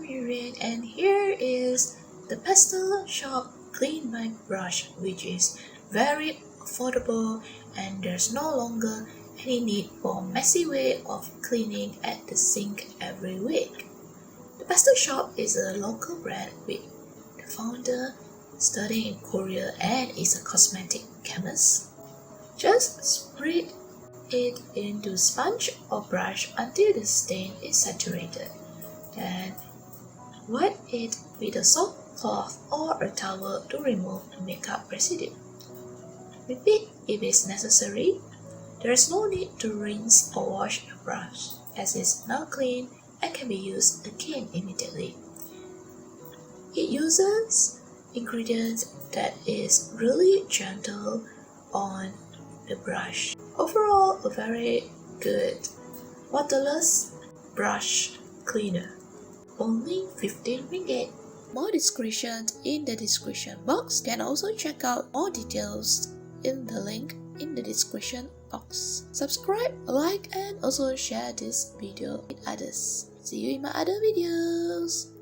I'm Yurien, and here is the Pastel Shop Clean My Brush, which is very affordable and there's no longer any need for messy way of cleaning at the sink every week. The Pastel Shop is a local brand with the founder studying in Korea and is a cosmetic chemist. Just spread it into sponge or brush until the stain is saturated. Then wipe it with a soft cloth or a towel to remove the makeup residue. Repeat if it's necessary. There is no need to rinse or wash the brush, as it's now clean and can be used again immediately. It uses ingredients that is really gentle on the brush. Overall, a very good waterless brush cleaner. Only 15 ringgit. More descriptions in the description box. Can also check out more details in the link in the description box. Subscribe, like, and also share this video with others. See you in my other videos.